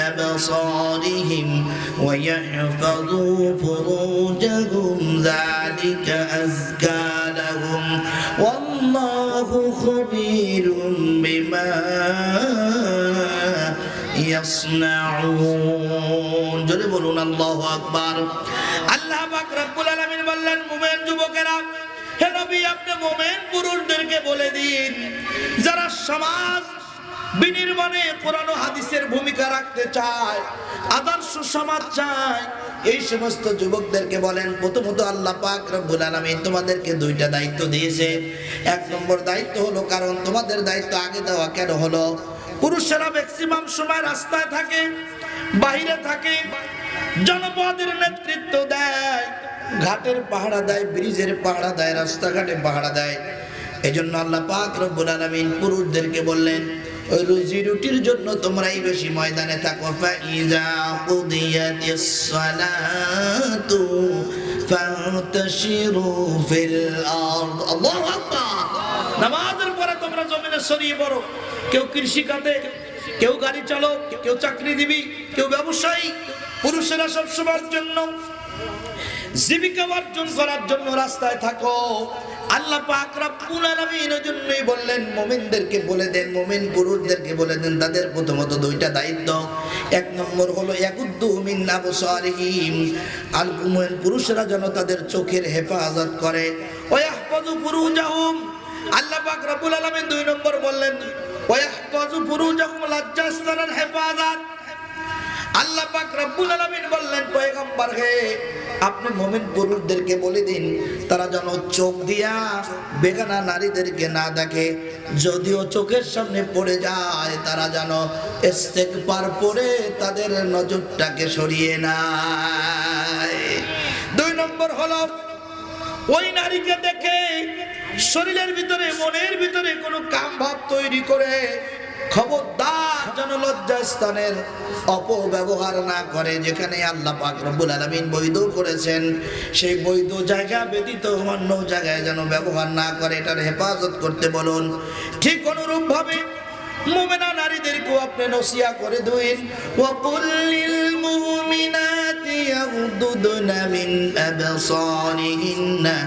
أبصارهم ويحفظوا فروجهم ذلك أزكى لهم والله خبير بما يصنعون জোরে বলুন আল্লাহু আকবার। আল্লাহ পাক রব্বুল আলামিন বললেন, মুমিন যুবকেরা, হে নবী আপনি মুমিন পুরুষদেরকে বলে দিন যারা সমাজ বিনির্মাণে কোরআন ও হাদিসের ভূমিকা রাখতে চায়, আদর্শ সমাজ চায়, এই সমস্ত যুবকদেরকে বলেন, প্রথমত আল্লাহ পাক রব্বুল আলামিন তোমাদেরকে দুইটা দায়িত্ব দিয়েছে। এক নম্বর দায়িত্ব হলো, কারণ তোমাদের দায়িত্ব আগে দেওয়া কেন হলো, পুরুষেরা ম্যাক্সিমাম সময় রাস্তায় থাকে, বাইরে থাকে, জনপদের নেতৃত্ব দেয়, ঘাটের পাহারা দেয়, ব্রিজের পাহারা দেয়, রাস্তাঘাটে পাহারা দেয়। এজন্য আল্লাহ পাক রব্বুল আলামিন পুরুষদেরকে বললেন, ওই রুজি রুটির জন্য তোমরাই বেশি ময়দানে থাকো। ফাইজা কুদিয়াতিস সালাতু ফান্তাশিরু ফিল আরদ। আল্লাহু আকবার। নামাজের পরে তোমরা জমিনে ছড়িয়ে পড়ো। কেউ কৃষি খাতে, কেউ গাড়ি চালক, কেউ চাকরিজীবী, কেউ ব্যবসায়ী। পুরুষেরা সব সময়ের জন্য জীবিকা অর্জন করার জন্য রাস্তায় থাকো। আল্লাহ পাক রব্বুল আলামিন এর জন্যই বললেন মুমিনদেরকে বলে দেন, মুমিন পুরুষদেরকে বলে দেন তাদের প্রথমত দুইটা দায়িত্ব। এক নম্বর হলো ইয়াকুদ্দু মিন আবসারিহিম, আল মুমিন পুরুষরা যেন তাদের চোখের হেফাজত করে। ওয়া ইয়াহফাজু ফুরুজাহুম, আল্লাহ পাক রব্বুল আলামিন দুই নম্বর বললেন ওয়া ইয়াহফাজু ফুরুজাহুম, লজ্জাস্থানের হেফাজত। আল্লাহ পাক রব্বুল আলামিন বললেন, পয়গম্বর হে আপনি মুমিন পুরুষদেরকে বলে দিন তারা যেন চোখ দিয়া বেগানা নারীদেরকে না দেখে, যদিও চোখের সামনে পড়ে যায় তারা যেন ইস্তেগফার পড়ে তাদের নজরটাকে সরিয়ে নেয়। দুই নম্বর হলো ওই নারীকে দেখে শরীরের ভিতরে মনের ভিতরে কোনো কাম ভাব তৈরি করে খবরদার যেন লজ্জাস্থানের অপব্যবহার না করে। যেখানে আল্লাহ পাক রব্বুল আলামিন বৈধ করেছেন সেই বৈধ জায়গা ব্যতীত অন্য জায়গায় যেন ব্যবহার না করে, এটার হেফাজত করতে বলুন। ঠিক অনুরূপ ভাবে মুমিনা নারীদেরকেও আপনি নসিয়া করে দিন, ওয়া কুল্লিল মুমিনাতি ইয়াগুদুদনা মিন আবসারিহিন্না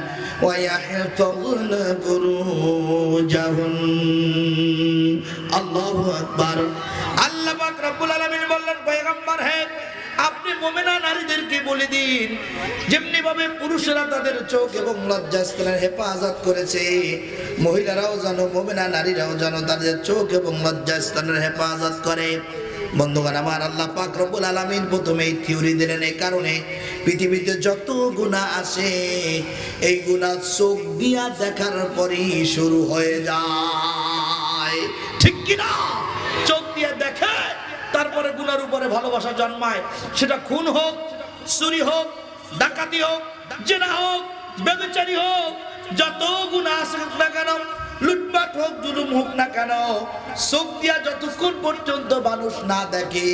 ওয়া ইয়াহফাযনা ফুরুজাহুন। আল্লাহু আকবার। আল্লাহ পাক রব্বুল আলামিন বললেন, পয়গম্বর হে আপনি মুমিনা নারীদেরকে বলে দিন যেমনি ভাবে পুরুষেরা তাদের চোখ এবং লজ্জাস্থানের হেফাজত করেছে, মহিলারাও যেন, মুমিনা নারীরাও যেন তাদের চোখ এবং লজ্জাস্থানের হেফাজত করে। বন্ধুগণ আমার, আল্লাহ পাক রব্বুল আলামিন প্রথমে এই থিওরি দিলেন এই কারণে, পৃথিবীতে যত গুনাহ আছে এই গুনাহ চোখ দিয়া দেখার পরেই শুরু হয়ে যায়, ঠিক কি না? চোখ দিয়ে দেখে তারপরে গুনার উপরে ভালোবাসা জন্মায়। সেটা খুন হোক, চুরি হোক, ডাকাতি হোক, জেনা হোক, ব্যভিচারী হোক, যত গুনাহ আছে না কেন, লুটপাট হোক, জুলুম হোক না কেন, চোখ দিয়া যতক্ষণ পর্যন্ত মানুষ না দেখে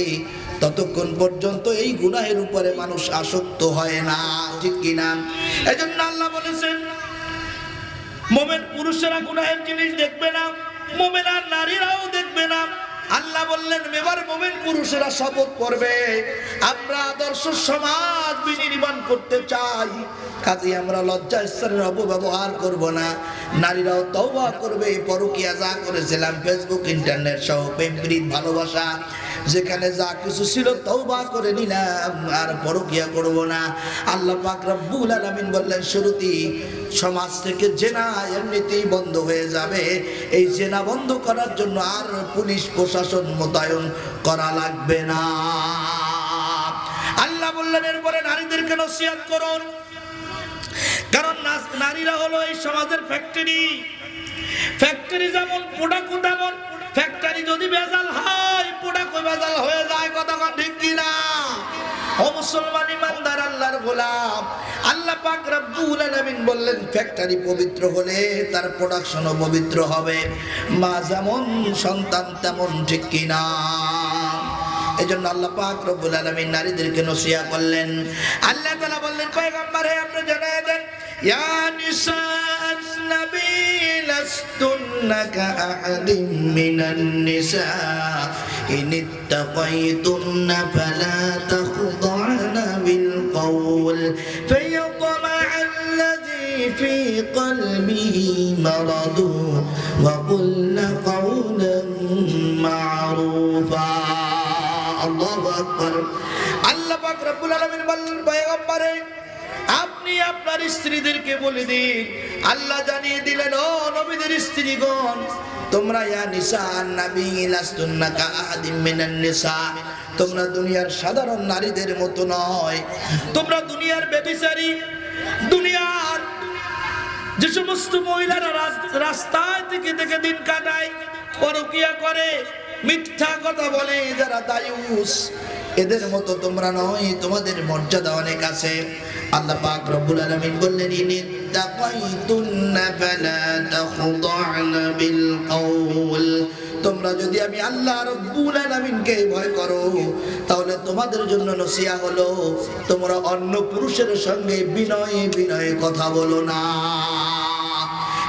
ততক্ষণ পর্যন্ত এই গুনাহের উপরে মানুষ আসক্ত হয় না, ঠিক কিনা? এজন্য আল্লাহ বলেছেন মুমিন পুরুষেরা গুনাহের জিনিস দেখবে না, মুমিনা নারীরাও দেখবে না। আল্লাহ বললেন এবার মুমিন পুরুষেরা শপথ করবে আমরা আদর্শ সমাজ বিনির্মাণ করতে চাই, কাজে আমরা লজ্জাস্থানের অপব্যবহার করব না। নারীরাও তওবা করবে, পরকীয়া যা করেছিলাম ফেসবুক ইন্টারনেট সহ প্রেম প্রীতি ভালোবাসা যেখানে যা কিছু ছিল তওবা করে নিলাম, আর পরকীয়া করব না। আল্লাহ পাক রব্বুল আলামিন বললেন শুরুতেই সমাজ থেকে জেনা এমনিতেই বন্ধ হয়ে যাবে, এই জেনা বন্ধ করার জন্য আর পুলিশ প্রশাসন মোতায়েন করা লাগবে না। আল্লাহ বললেন এরপরে নারীদেরকে নসিহত করুন, কারণ নারীরা হলো এই সমাজের ফ্যাক্টরি। ফ্যাক্টরি যেমন প্রোডাক্ট তেমন, ফ্যাক্টরি যদি ভেজাল হয় প্রোডাক্ট ভেজাল হয়ে যায়, কথা ঠিক কিনা? ও মুসলমান ইমানদার আল্লাহর গোলাম, আল্লাহ পাক রব্বুল আলামিন বললেন ফ্যাক্টরি পবিত্র হলে তার প্রোডাকশনও পবিত্র হবে, মা যেমন সন্তান তেমন, ঠিক কিনা? এজন্য আল্লাহ পাক রব্বুল আলামিন নারীদেরকে নসিহত করলেন। আল্লাহ তাআলা বললেন পয়গম্বর হে আপনি জানায়ে দেন ইয়া নিসা'আন নবী لستن كأحد من النساء إن اتقيتن فلا تخضعن بالقول فيطمع الذي في قلبه مرض وقلن قولا معروفا الله أكبر আল্লাহ পাক রব্বুল আলামিন বললেন পয়গম্বরে আপনি আপনার স্ত্রীদেরকে বলে দিন আল্লাহ জানিয়ে দিলেন ও নবীদের স্ত্রীগণ তোমরা ইয়া নিসা নবী লাস্তুন্না কাআদিম মিনান নিসা তোমরা দুনিয়ার সাধারণ নারীদের মতো নয় তোমরা দুনিয়ার ব্যভিচারী দুনিয়ার যে সমস্ত মহিলারা রাস্তায় থেকে থেকে দিন কাটায় পরকিয়া করে মিথ্যা কথা বলে যারা দায়ুস এদের মতো তোমরা নয় তোমাদের মর্যাদা অনেক আছে আল্লাহ পাক রব্বুল আলামিন বললেন ইনিত্তাকাইতুন্না ফালা তাখদা'না বিল কওল তোমরা যদি আমি আল্লাহ রব্বুল আলামিনকে ভয় করো তাহলে তোমাদের জন্য নসিহত হলো তোমরা অন্য পুরুষের সঙ্গে বিনয়ে বিনয়ে কথা বলো না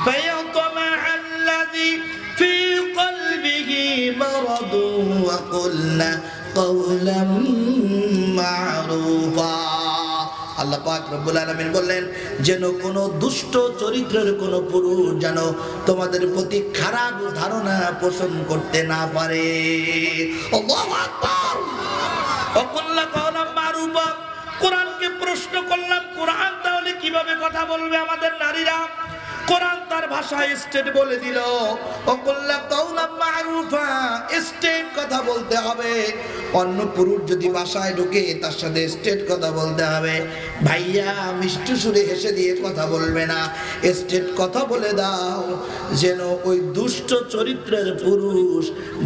ফায়াতমা'আল্লাযী ফি কলবিহি মারাদুন ওয়া কুলনা কওলাম মা'রুফা আল্লাহ পাক রব্বুল আলামিন বললেন যেন কোন দুষ্ট চরিত্রের কোন পুরুষ যেন তোমাদের প্রতি খারাপ ধারণা পোষণ করতে না পারে আল্লাহু আকবার ওয়াকুল্লা কওলাম মা'রুফা কোরআনকে প্রশ্ন করলাম কোরআন তাহলে কিভাবে কথা বলবে আমাদের নারীরা কোরআন তার ভাষায় স্টেট বলে দিল ওয়াকুল্লা কওলাম মা'রুফা স্টেট কথা বলতে হবে অন্য পুরুষ যদি ভাষায় ঢোকে তার সাথে স্টেট কথা বলতে হবে ভাইয়া মিষ্টি সুরে হেসে দিয়ে কথা বলবে না স্টেট কথা বলে দাও যেন ওই দুষ্ট চরিত্রের পুরুষ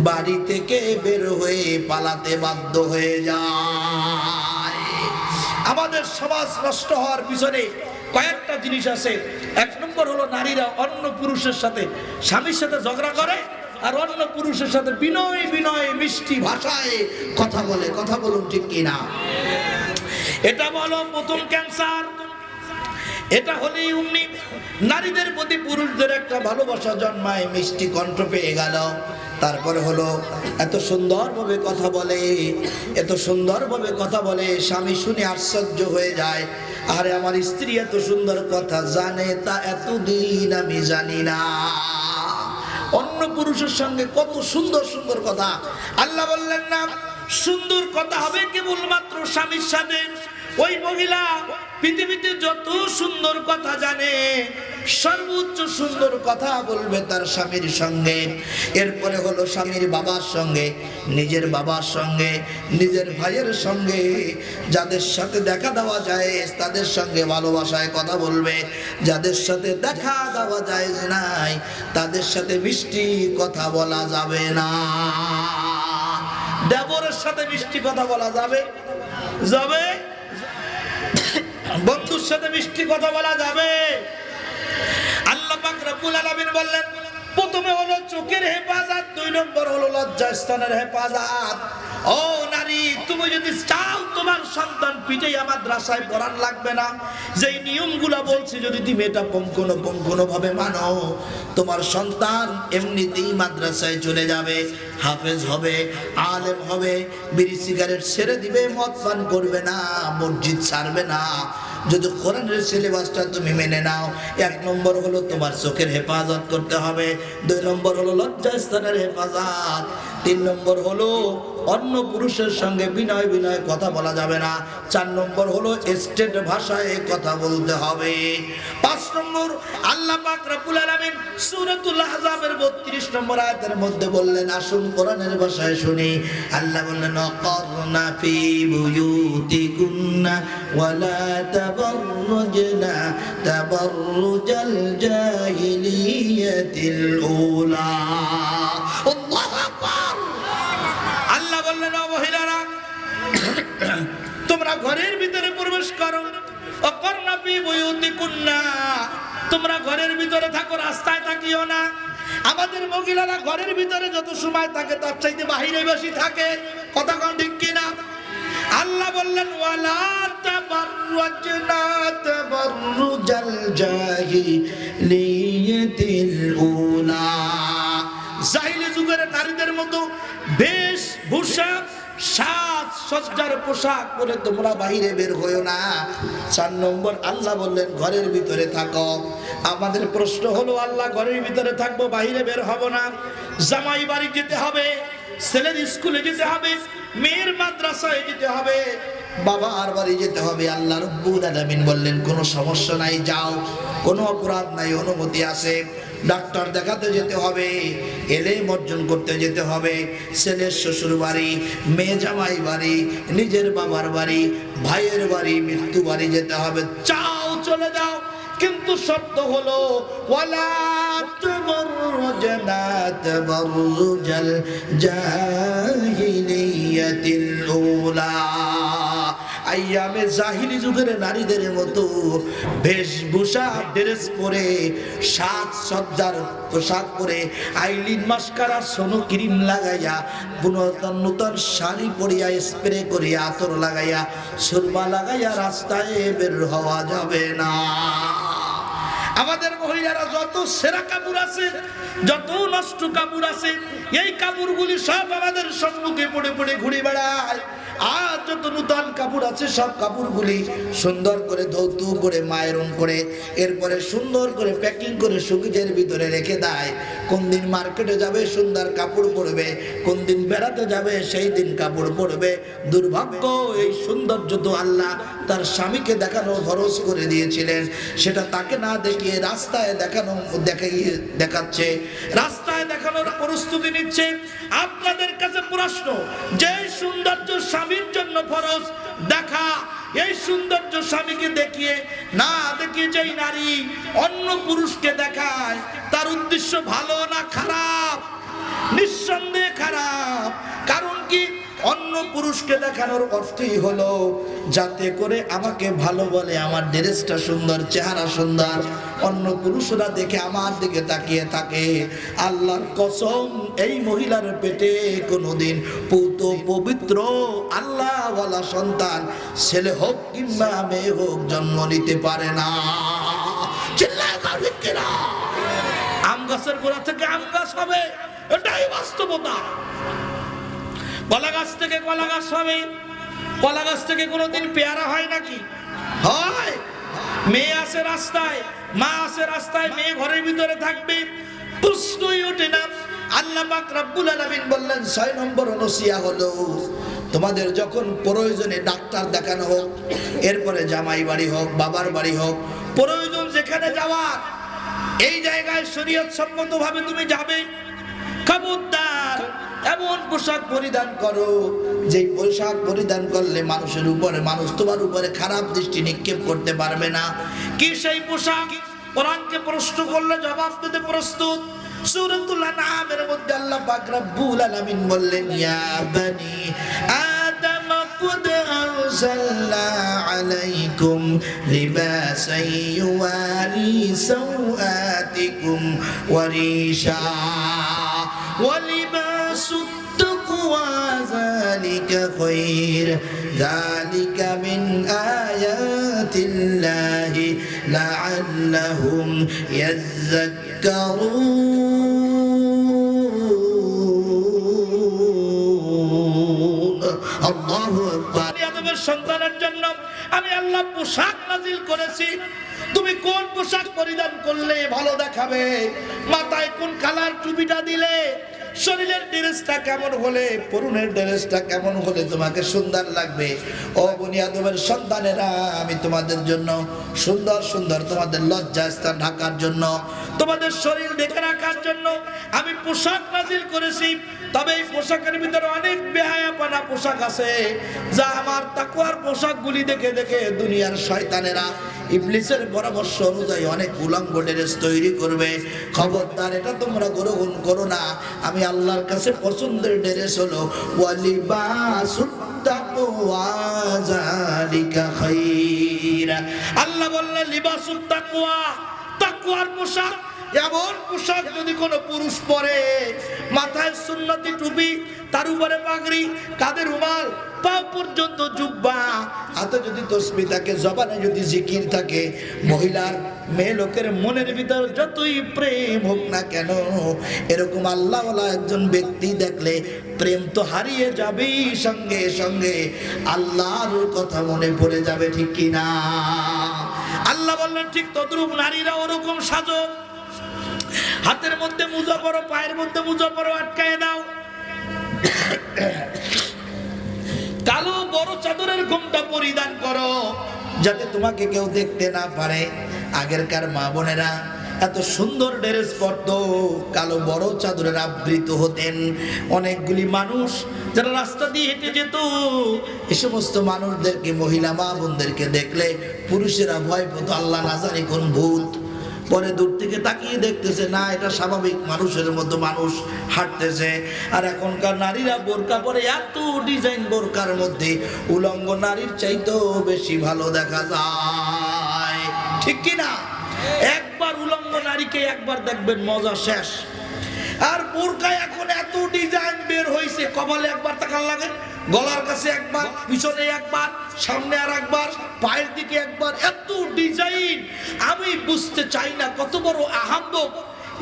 বাড়ি থেকে বের হয়ে পালাতে বাধ্য হয়ে যায় আমাদের সমাজ নষ্ট হওয়ার পিছনে কয়েকটা জিনিস আছে এক নম্বর হলো নারীরা অন্য পুরুষের সাথে স্বামীর সাথে ঝগড়া করে আর অন্য পুরুষের সাথে বিনয় বিনয় মিষ্টি ভাষায় কথা বলে কথা বলুন ঠিক কিনা এটা বলো প্রথম ক্যান্সার এটা হলেই অমনি নারীদের প্রতি পুরুষদের একটা ভালোবাসা জন্মায় মিষ্টি কণ্ঠ পেয়ে গেল তারপরে হলো এত সুন্দরভাবে কথা বলে এত সুন্দরভাবে কথা বলে স্বামী শুনে আশ্চর্য হয়ে যায় আরে আমার স্ত্রী এত সুন্দর কথা জানে তা এতদিন আমি জানি না অন্য পুরুষের সঙ্গে কত সুন্দর সুন্দর কথা আল্লাহ বললেন না সুন্দর কথা হবে কেবলমাত্র স্বামীর সাথে ওই মহিলা পৃথিবীতে যত সুন্দর কথা জানে সর্বোচ্চ সুন্দর কথা বলবে তার স্বামীর সঙ্গে এরপরে হলো স্বামীর বাবার সঙ্গে নিজের বাবার সঙ্গে নিজের ভাইয়ের সঙ্গে যাদের সাথে দেখা দেওয়া যায় তাদের সঙ্গে ভালোবাসায় কথা বলবে যাদের সাথে দেখা দেওয়া যায় নাই তাদের সাথে মিষ্টি কথা বলা যাবে না দেবরের সাথে মিষ্টি কথা বলা যাবে যাবে বন্ধুর সাথে মিষ্টি কথা বলা যাবে আল্লাহ পাক রব্বুল আলামিন বললেন প্রথমে হলো চোখের হেফাজত দুই নম্বর হলো লজ্জাস্থানের হেফাজত ও নারী তুমি যদি চাও তোমার সন্তান পিটাইয়া মাদ্রাসায় পড়ান লাগবে না যেই নিয়মগুলো বলছি যদি তুমি এটা পঙ্কনো ভাবে মানো তোমার সন্তান এমনিতেই মাদ্রাসায় চলে যাবে হাফেজ হবে আলেম হবে বিড়ি সিগারেট ছেড়ে দিবে মদ পান করবে না মসজিদ ছাড়বে না যদি কোরআনের সিলেবাসটা তুমি মেনে নাও এক নম্বর হলো তোমার চোখের হেফাজত করতে হবে দুই নম্বর হলো লজ্জাস্থানের হেফাজত তিন নম্বর হলো অন্য পুরুষের সঙ্গে বিনয় বিনয় কথা বলা যাবে না চার নম্বর হলো স্টেট ভাষায় কথা বলতে হবে পাঁচ নম্বর আল্লাহ পাক রব্বুল আলামিন সূরাতুল আহজাবের 32 নম্বর আয়াতের মধ্যে বললেন আসুন কোরআনের ভাষায় শুনি আল্লাহ বললেন কারনা ফি বুয়ুতিকুন্না ওয়ালা তাবাররুজনা তাবাররুজাল জাহিলিয়াতিল উলা আল্লাহু আকবার আল্লাহ বললেন ও মহিলারা তোমরা ঘরের ভিতরে প্রবেশ করো অকর্ণা ফি বুয়ুতিকুন্না তোমরা ঘরের ভিতরে থাকো রাস্তায় থাকিও না আমাদের মহিলারা ঘরের ভিতরে যত সময় থাকে তার চাইতে বাইরে বেশি থাকে কথা কোন ঠিক কিনা আল্লাহ বললেন ওয়ালা তাবাররাজনা তাবাররুজাল জাহিলিয়াতিল উলা, জাহিলি যুগের নারীদের মতো বেশভূষা সাজ সজ্জার পোশাক পরে তোমরা বাইরে বের হইও না। 4 নম্বর আল্লাহ বললেন ঘরের ভিতরে থাকো। আমাদের প্রশ্ন হলো আল্লাহ ঘরের ভিতরে থাকবো, বাইরে বের হব না। জামাই বাড়ি যেতে হবে, ছেলের স্কুলে যেতে হবে, মেয়ের মাদ্রাসায় যেতে হবে, বাবার বাড়ি যেতে হবে। আল্লাহ রাব্বুল আলামিন বললেন কোনো সমস্যা নাই, যাও, কোনো অপরাধ নাই, অনুমতি আছে। ডাক্তার দেখাতে যেতে হবে, এলেম অর্জন করতে যেতে হবে, ছেলের শ্বশুর বাড়ি, মেয়ে জামাই বাড়ি, নিজের বাবার বাড়ি, ভাইয়ের বাড়ি, মৃত্যু বাড়ি যেতে হবে। চাও চলে যাও, কিন্তু শব্দ হলো ওয়ালা তাবাররাজনা তাবাররুজাল জাহিলিয়াতিল উলা। আইয়ামে জাহিলি যুগের নারীদের মতো বেশভূষা ড্রেস পরে, সাজ সজ্জার পোশাক পরে, আইলিন মাস্কারা সোনো ক্রিম লাগাইয়া, নূতন নূতন শাড়ি পরিয়া, স্প্রে করিয়া, আতর লাগাইয়া, সুরমা লাগাইয়া রাস্তায় বের হওয়া যাবে না। আমাদের মহিলারা যত সেরা কাপড় আছে, যত নষ্ট কাপড় আছে, এই কাপড়গুলি সব আমাদের সম্মুখে পড়ে পড়ে ঘুরে বেড়ায়। আর যত নূতন কাপড় আছে সব কাপড়গুলি সুন্দর করে ধৌত করে আয়রন করে এরপরে সুন্দর করে প্যাকিং করে সুকেজের ভিতরে রেখে দেয়। কোন দিন মার্কেটে যাবে সুন্দর কাপড় পরবে, কোন দিন বেড়াতে যাবে সেই দিন কাপড় পরবে। দুর্ভাগ্য, এই সৌন্দর্য তো আল্লাহ তার স্বামীকে দেখানো ফরজ করে দিয়েছিলেন, সেটা তাকে না দেখিয়ে রাস্তায় দেখাচ্ছে, রাস্তায় দেখানোর প্রস্তুতি নিচ্ছে। আপনাদের কাছে প্রশ্ন, যে সৌন্দর্য স্বামীর জন্য ফরজ দেখা, এই সৌন্দর্য স্বামীকে দেখিয়ে না দেখিয়ে যেই নারী অন্য পুরুষকে দেখায়, তার উদ্দেশ্য ভালো না খারাপ? নিঃসন্দেহে খারাপ। কারণ কি? অন্য পুরুষকে দেখানোর অর্থই হলো যাতে করে আমাকে ভালো বলে, আমার ড্রেসটা সুন্দর, চেহারা সুন্দর, অন্য পুরুষরা দেখে আমার দিকে তাকিয়ে থাকে। আল্লাহর কসম, এই মহিলার পেটে কোনোদিন পুত পবিত্র আল্লাহওয়ালা সন্তান, ছেলে হোক কিংবা মেয়ে হোক, জন্ম নিতে পারে না। চিল্লায় কাঁদবে কিনা? আম গাছের গোড়া থেকে আম গাছ হবে, এটাই বাস্তবতা। কলা গাছ থেকে কলা গাছ হবে, কলা গাছ থেকে কোনোদিন পেয়ারা হয় নাকি? হয়। মেয়ে আছে রাস্তায়, মা আছে রাস্তায়, মেয়ে ঘরের ভিতরে থাকবে, প্রশ্নই ওঠে না। আল্লাহ পাক রব্বুল আলামিন বললেন 6 নম্বর নসিহত হলো, তোমাদের যখন প্রয়োজনে ডাক্তার দেখানো হোক, এরপরে জামাই বাড়ি হোক, বাবার বাড়ি হোক, প্রয়োজন যেখানে যাওয়ার, এই জায়গায় শরীয়ত সম্মতভাবে তুমি যাবে। খবরদার এমন পোশাক পরিধান করো যে পোশাক পরিধান করলে মানুষের উপরে, মানুষ তোমার উপরে খারাপ দৃষ্টি নিক্ষেপ করতে পারবে না। কি সেই পোশাক? কোরআনকে প্রশ্ন করলে জবাব দিতে প্রস্তুত। সূরাতুল আনআমের মধ্যে আল্লাহ পাক রব্বুল আলামিন বললেন, ইয়া বানি আদম কুদ আনজালনা আলাইকুম লিবাসান ইউয়ারি সাওআতিকুম ওয়া রিশা ওয়া লিবাসুত তাকওয়া যালিকা খায়র যালিকা মিন আয়াতিল্লাহি লাআল্লাহুম ইয়াযাক্কারুন। আল্লাহু আকবার। আদমের সন্তানের জন্য আমি আল্লাহ পোশাক নাজিল করেছি। তুমি কোন পোশাক পরিধান করলে ভালো দেখাবে, মাথায় কোন কালার টুপিটা দিলে, শরীরের ড্রেসটা কেমন হলে, পরনের ড্রেসটা কেমন হলে তোমাকে সুন্দর লাগবে। ও বনি আদমের সন্তানেরা, আমি তোমাদের জন্য সুন্দর সুন্দর তোমাদের লজ্জা স্থান ঢাকার জন্য, তোমাদের শরীর ঢেকে রাখার জন্য আমি পোশাক নাজিল করেছি। তবে এই পোশাকের ভিতরে অনেক বেহায়াপনা পোশাক আছে, যা আমার তাকওয়ার পোশাকগুলি দেখে দেখে দুনিয়ার শয়তানেরা ইবলিসের পরামর্শ অনুযায়ী অনেক উলঙ্গ ড্রেস তৈরি করবে। খবরদার, এটা তোমরা গ্রহণ করো না। আমি আল্লাহর কাছে পছন্দের ড্রেস হলো ওয়ালিবাসুত তাকওয়া যালিকা খায়র। আল্লাহ বললেন লিবাসুত তাকওয়া, তাকওয়ার পোশাক। এমন পোশাক যদি কোনো পুরুষ পরে, মাথায় সুন্নতি টুপি, তার উপরে পাগড়ি, কাঁধে রুমাল, পা পর্যন্ত জুব্বা, হাতে যদি তসবিহ থাকে, জবানে যদি জিকির থাকে, মহিলার মেয়ে লোকের মনের ভিতর যতই প্রেম হোক না কেন, এরকম আল্লাহওয়ালা একজন ব্যক্তি দেখলে প্রেম তো হারিয়ে যাবেই, সঙ্গে সঙ্গে আল্লাহর কথা মনে পড়ে যাবে, ঠিক কি না? আল্লাহ বললেন ঠিক তদ্রূপ নারীরা ওরকম সাজো, হাতের মধ্যে মুজা পরো, পায়ের মধ্যে মুজা পরো, আটকায় দাও, কালো বড় চাদরের ঘোমটা পরিধান করো, যাতে তোমাকে কেউ দেখতে না পারে। আগেরকার মা বোনেরা এত সুন্দর ড্রেস পরতো, কালো বড় চাদরের আবৃত হতেন। অনেকগুলি মানুষ যারা রাস্তা দিয়ে হেঁটে যেত, এ সমস্ত মানুষদেরকে, মহিলা মা বোনদেরকে দেখলে পুরুষেরা ভয় পেত, আল্লাহ না জানি কোন ভূত। পরে দূর থেকে তাকিয়ে দেখতেছে, না, এটা স্বাভাবিক মানুষের মতো মানুষ হাঁটতেছে। আর এখনকার নারীরা বোরকা পরে, এত ডিজাইন বোরকার মধ্যে উলঙ্গ নারীর চাইতেও বেশি ভালো দেখা যায়, ঠিক কি না? একবার উলঙ্গ নারীকে একবার দেখবেন, মজা শেষ। আর বোরকায় এখন এত ডিজাইন বের হয়েছে, কপালে একবার তাকার লাগে, গলার কাছে একবার, পিছনে একবার, সামনে আর একবার, পায়ের দিকে একবার, এত ডিজাইন। আমি বুঝতে চাই না কত বড় আহাম্মক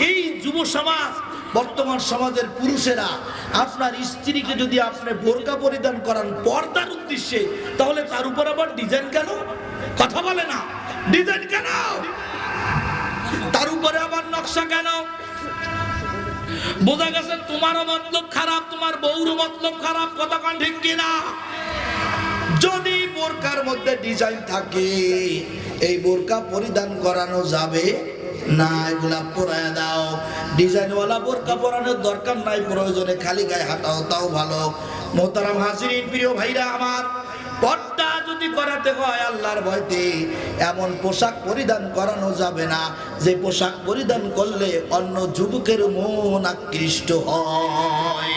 এই যুব সমাজ, বর্তমান সমাজের পুরুষেরা। আপনার স্ত্রীকে যদি আপনি বোরকা পরিধান করান পর্দার উদ্দেশ্যে, তাহলে তার উপর আবার ডিজাইন কেন? কথা বলে না, ডিজাইন কেন? তার উপরে আবার নকশা কেন? বোঝা গেছে তোমারও মতলব খারাপ, তোমার বউরও মতলব খারাপ, কথা কান ঠিক কিনা? যদি বোরকার মধ্যে ডিজাইন থাকে, এই বোরকা পরিধান করানো যাবে না, এগুলা পরায় দাও। ডিজাইনওয়ালা বোরকা পরানোর দরকার নাই, প্রয়োজনে খালি গায়ে হাঁটাও, তাও ভালো। মোহতারাম হাজিরিন, প্রিয় ভাইরা আমার, পর্দা যদি করাতে হয় আল্লাহর ভয়তে, এমন পোশাক পরিধান করানো যাবে না যে পোশাক পরিধান করলে অন্য যুবকের মন আকৃষ্ট হয়,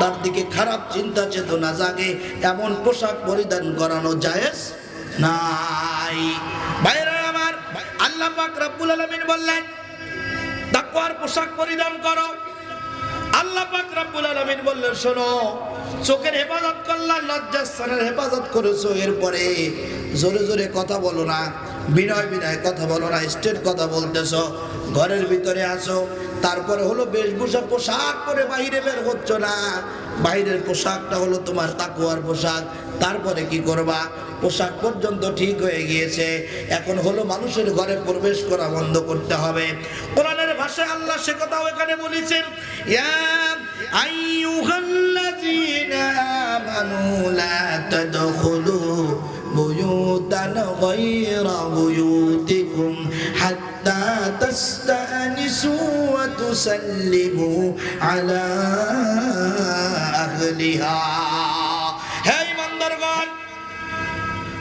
তার দিকে খারাপ চিন্তা চেতনা জাগে, এমন পোশাক পরিধান করানো জায়েজ নাই। ভাইরা আমার, আল্লাহ পাক রব্বুল আলামিন বললেন তাকওয়ার পোশাক পরিধান করো। আল্লাহ পাক রব্বুল আলামিন বললেন, শোনো, চোখের হেফাজত করলা, লজ্জাস্থানের হেফাজত করেছো, এরপরে জোরে জোরে কথা বলো না, বিনয় বিনয় কথা বলো না, স্টেট কথা বলতেছো, ঘরের ভিতরে আসো। তারপরে হলো বেশভূষা, পোশাক পরে বাইরে বের হচ্ছ না, বাইরের পোশাকটা হলো তোমার তাকওয়ার পোশাক। তারপরে কি করবা? পোশাক পর্যন্ত ঠিক হয়ে গিয়েছে, এখন হলো মানুষের ঘরে প্রবেশ করা বন্ধ করতে হবে। কোরআনের ভাষায় আল্লাহ সে কথাও এখানে বলেছেন, ইয়া আইয়ুহাল্লাযীনা আমানু লা তাদখুলু বুয়ুতান গায়রা বুয়ুতিকুম হাত্তা তাস্তানিসু ওয়া তুসাল্লিমু আলা আহলিহা। হে ঈমানদারগণ,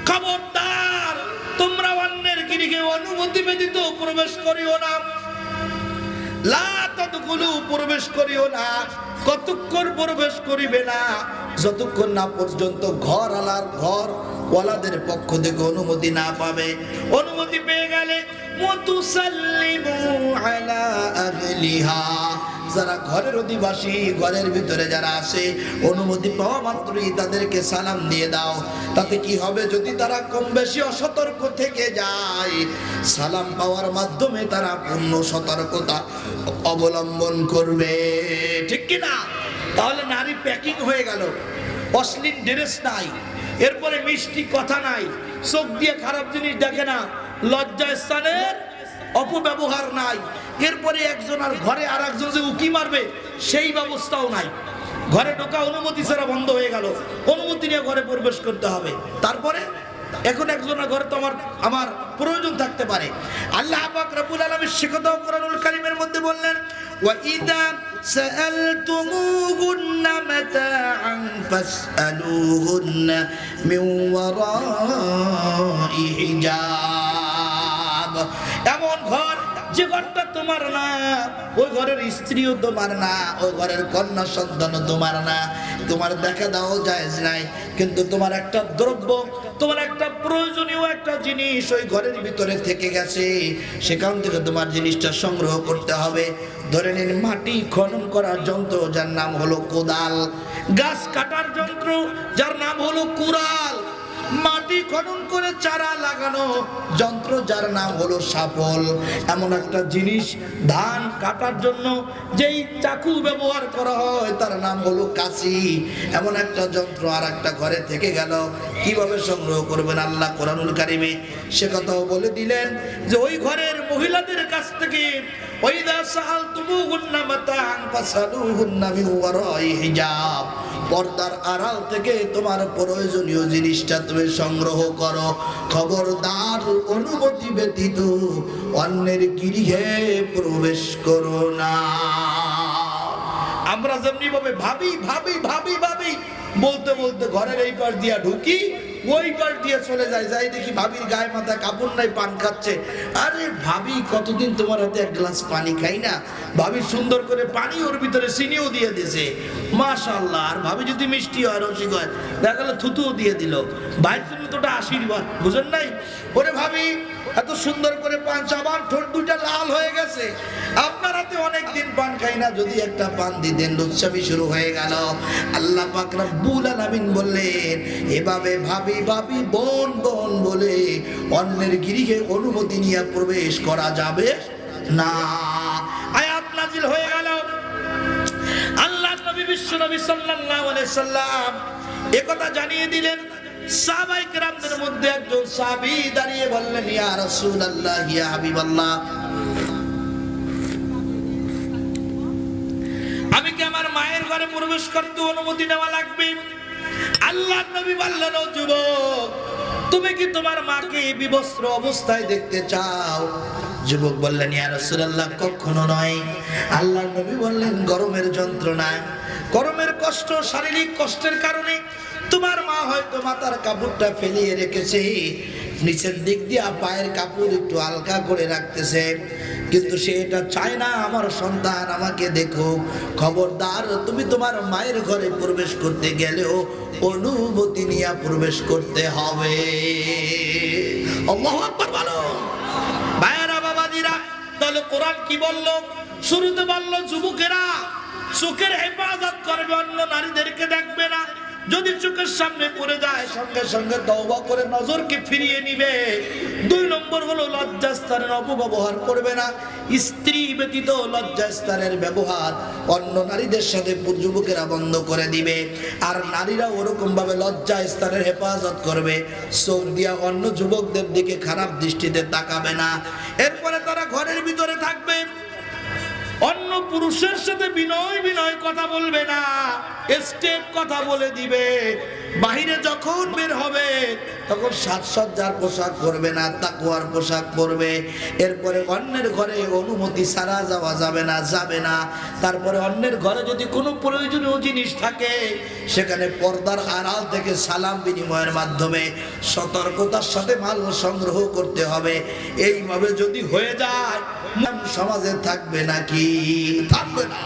খবরদার, তোমরা অন্যের গৃহে অনুমতি ব্যতীত প্রবেশ করিও না। লা তাদখুলু, প্রবেশ করিও না। কতক্ষণ প্রবেশ করিবে না? যতক্ষণ না পর্যন্ত ঘর ওয়ালাদের পক্ষ থেকে অনুমতি না পাবে। অনুমতি পেয়ে গেলে মুতুসাল্লিমু আলা আহলিহা, যারা ঘরের অধিবাসী, ঘরের ভিতরে যারা আসে, অনুমতি পাওয়া মাত্রই তাদেরকে সালাম দিয়ে দাও। তাতে কি হবে? যদি তারা কম বেশি অসতর্ক থেকে যায়, সালাম পাওয়ার মাধ্যমে তারা পূর্ণ সতর্কতা অবলম্বন করবে, ঠিক কি না? তাহলে নারী প্যাকিং হয়ে গেল, অশ্লীল ড্রেস নাই, এরপরে মিষ্টি কথা নাই, চোখ দিয়ে খারাপ জিনিস দেখে না, লজ্জা স্থানের অপব্যবহার নাই, এরপরে একজন আর ঘরে আর একজন যে উকি মারবে সেই ব্যবস্থাও নাই। ঘরে ঢোকা অনুমতি ছাড়া বন্ধ হয়ে গেল, অনুমতি নিয়ে ঘরে প্রবেশ করতে হবে। তারপরে এখন একজনের ঘরে তো আমার প্রয়োজন থাকতে পারে। আল্লাহ পাক রব্বুল আলামিন সে কথাও কোরআনুল কারীমের মধ্যে বললেন, ওয়া ইযা সাআলতুমুহুন্না মাতাআন ফাসআলুহুন্না মিন ওয়ারাই হিজাব। এমন ঘর যে ঘরটা তোমার না, ওই ঘরের স্ত্রীও তোমার না, ওই ঘরের কন্যা সন্তানও তোমার না, তোমার দেখা দাও জায়েজ নাই, কিন্তু তোমার একটা দ্রব্য, তোমার একটা প্রয়োজনীয় একটা জিনিস ওই ঘরের ভিতরে থেকে গেছে, সেখান থেকে তোমার জিনিসটা সংগ্রহ করতে হবে। ধরে নিন মাটি খনন করার যন্ত্র যার নাম হলো কোদাল, গাছ কাটার যন্ত্র যার নাম হলো কুড়াল, মাটি খনন করে চারা লাগানো যন্ত্র যার নাম হলো শাপল, এমন একটা জিনিস ধান কাটার জন্য যেই চাকু ব্যবহার করা হয় তার নাম হলো কাঁচি, এমন একটা যন্ত্র আর একটা ঘরে থেকে গেল, কিভাবে সংগ্রহ করবেন? আল্লাহ কোরআনুল কারিমে সে কথাও বলে দিলেন যে ওই ঘরের মহিলাদের কাছ থেকে ওয়াইদা সাআলতুমুহুন্না মাতাআন ফাসালুহুন্না মিন ওয়ারাই হিজাব, পর্দার আড়াল থেকে তোমার প্রয়োজনীয় জিনিসটা তুমি সংগ্রহ করো, খবরদার অনুমতি ব্যতীত অন্যের গৃহে প্রবেশ করো না। আমরা যেমনি ভাবে ভাবি ভাবি ভাবি ভাবি বলতে বলতে ঘরের এই পাশ দিয়া ঢুকি, ওই পাশ দিয়ে চলে যায়, যাই দেখি ভাবির গায়ে মাথায় কাপড় নাই, পান খাচ্ছে। আরে ভাবি কতদিন তোমার হাতে এক গ্লাস পানি খাই না? ভাবি সুন্দর করে পানি ওর ভিতরে চিনিও দিয়ে দিয়েছে, মাশাআল্লাহ। আর ভাবি যদি মিষ্টি হয়, রসিক হয়, দেখা গেল থুতুও দিয়ে দিল, ভাইয়ের জন্য তো ওটা আশীর্বাদ, বুঝেন নাই? ওরে ভাবি এত সুন্দর করে পান, আবার ঠোঁট দুইটা লাল হয়ে গেছে, আপনার হাতে অনেকদিন পান খাই না, যদি একটা পান দিতেন, লুচ্ছামি শুরু হয়ে গেল। আল্লাহ পাক রব্বুল আলামিন বললেন এভাবে ভাবি ভাবি বোন বোন বলে অন্যের গৃহে অনুমতি নিয়ে প্রবেশ করা যাবে না। আয়াত নাজিল হয়ে গেল। আল্লাহ নবী বিশ্ব নবী সাল্লাল্লাহু আলাইহি সাল্লাম একথা জানিয়ে দিলেন। সাহাবায়ে কেরামদের মধ্যে একজন সাহাবী দাঁড়িয়ে বললেন, ইয়া রাসূলুল্লাহ, ইয়া হাবিবাল্লাহ, আমি কি আমার মায়ের ঘরে প্রবেশ করতে অনুমতি নেওয়া লাগবে? আল্লাহর নবী বললেন, ও যুবক, তুমি কি তোমার মাকে বিবস্ত্র অবস্থায় দেখতে চাও? যুবক বললেন, ইয়া রাসূলুল্লাহ, কখনো নয়। আল্লাহর নবী বললেন, গরমের যন্ত্রণা, গরমের কষ্ট, শারীরিক কষ্টের কারণে তোমার মা হয়তো মাথার কাপড়টা ফেলিয়ে রেখেছে, নিচের দিক দিয়ে পায়ের কাপড় একটু হালকা করে রাখতেছে, কিন্তু সে এটা চায় না আমার সন্তান আমাকে দেখুক। খবরদার, তুমি তোমার মায়ের ঘরে প্রবেশ করতে গেলেও অনুমতি নিয়ে প্রবেশ করতে হবে। আল্লাহু আকবার বলো। ভাইরা বাবাজিরা, তাহলে কোরআন কি বললো? শুরুতে বললো যুবকেরা চোখের হেফাজত করবে, অন্য নারীদেরকে দেখবে না, যদি চোখের সামনে পড়ে যায় সঙ্গে সঙ্গে তওবা করে নজরকে ফিরিয়ে নিবে। 2 নম্বর হলো লজ্জাস্থানের অপব্যবহার করবে না, স্ত্রী ব্যতীত লজ্জাস্থানের ব্যবহার অন্য নারীদের সাথে যুবকেরা বন্ধ করে দিবে। আর নারীরা ওরকম ভাবে লজ্জাস্থানের হেফাজত করবে, চোখ দিয়া অন্য যুবকদের দিকে খারাপ দৃষ্টিতে তাকাবে না। এরপরে তারা ঘরের ভিতরে থাকবে, অন্য পুরুষের সাথে বিনয় বিনয় কথা বলবে না, স্টেপ কথা বলে দিবে। বাহিরে যখন বের হবে তখন সাজসজ্জার পোশাক পরবে না, তাকওয়ার পোশাক পরবে। এরপরে অন্যের ঘরে অনুমতি ছাড়া যাওয়া যাবে না, যাবে না। তারপরে অন্যের ঘরে যদি কোনো প্রয়োজনীয় জিনিস থাকে সেখানে পর্দার আড়াল থেকে সালাম বিনিময়ের মাধ্যমে সতর্কতার সাথে মাল সংগ্রহ করতে হবে। এইভাবে যদি হয়ে যায় সমাজে থাকবে নাকি? থাকবে না।